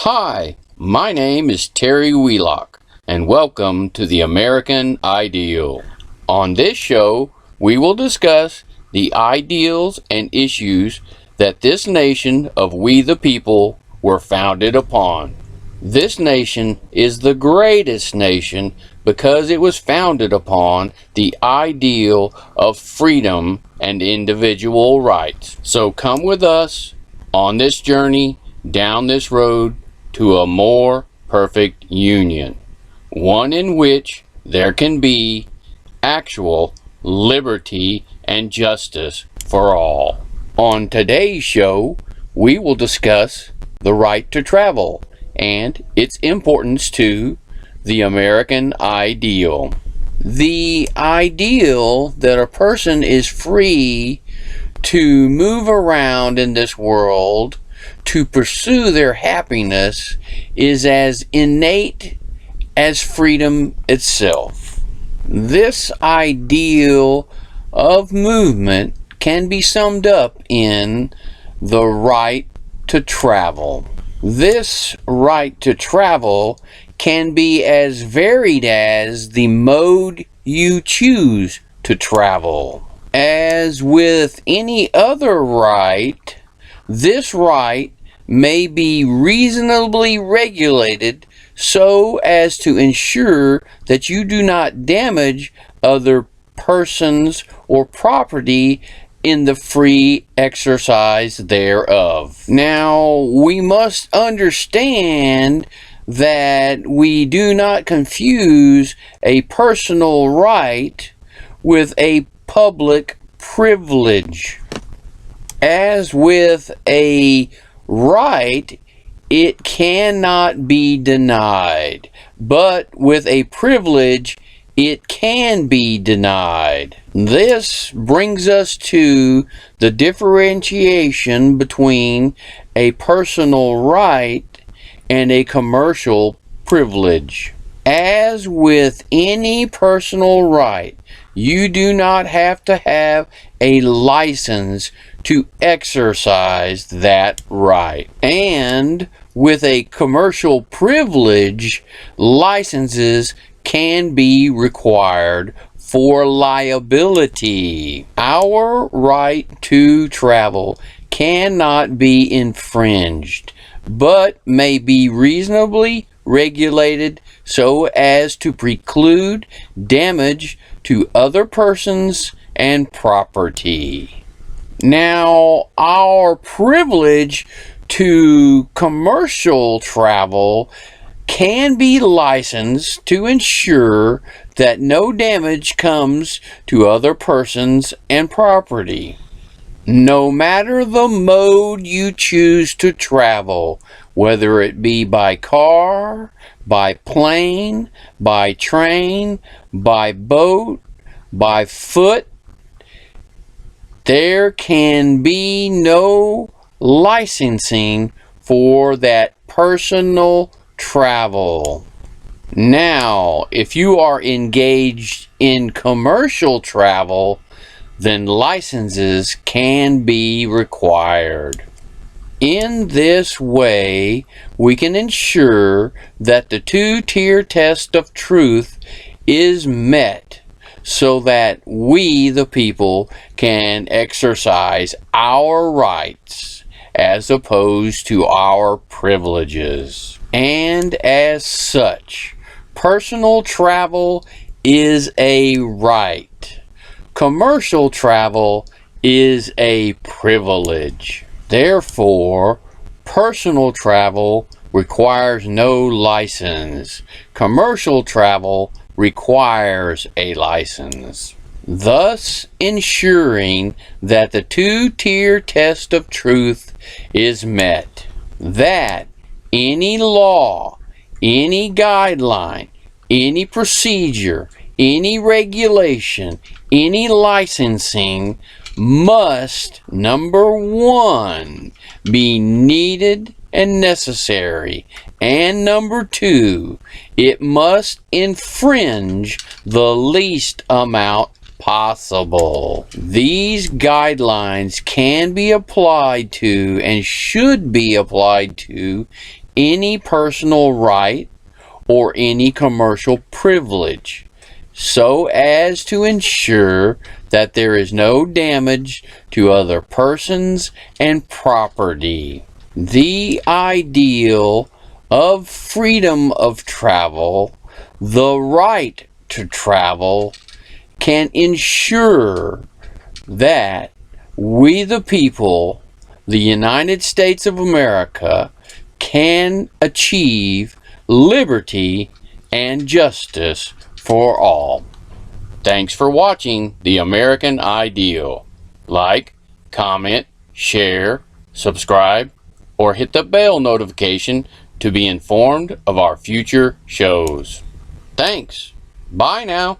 Hi, my name is Terry Wheelock, and welcome to the American Ideal. On this show, we will discuss the ideals and issues that this nation of we the people were founded upon. This nation is the greatest nation because it was founded upon the ideal of freedom and individual rights. So come with us on this journey down this road to a more perfect union, one in which there can be actual liberty and justice for all. On today's show, we will discuss the right to travel and its importance to the American ideal. The ideal that a person is free to move around in this world to pursue their happiness is as innate as freedom itself. This ideal of movement can be summed up in the right to travel. This right to travel can be as varied as the mode you choose to travel. As with any other right, this right may be reasonably regulated so as to ensure that you do not damage other persons or property in the free exercise thereof. Now, we must understand that we do not confuse a personal right with a public privilege. As with a right, it cannot be denied, but with a privilege, it can be denied. This brings us to the differentiation between a personal right and a commercial privilege. As with any personal right, you do not have to have a license to exercise that right. And with a commercial privilege, licenses can be required for liability. Our right to travel cannot be infringed, but may be reasonably regulated so as to preclude damage to other persons and property. Now, our privilege to commercial travel can be licensed to ensure that no damage comes to other persons and property. No matter the mode you choose to travel, whether it be by car, by plane, by train, by boat, by foot, there can be no licensing for that personal travel. Now, if you are engaged in commercial travel, then licenses can be required. In this way, we can ensure that the two-tier test of truth is met so that we, the people, can exercise our rights as opposed to our privileges. And as such, personal travel is a right. Commercial travel is a privilege. Therefore, personal travel requires no license. Commercial travel requires a license, thus ensuring that the two-tier test of truth is met. That any law, any guideline, any procedure, any regulation, any licensing must, number one, be needed and necessary, and number two, it must infringe the least amount possible. These guidelines can be applied to and should be applied to any personal right or any commercial privilege, so as to ensure that there is no damage to other persons and property. The ideal of freedom of travel, the right to travel, can ensure that we the people, the United States of America, can achieve liberty and justice for all. Thanks for watching The American Ideal. Like, comment, share, subscribe, or hit the bell notification to be informed of our future shows. Thanks. Bye now.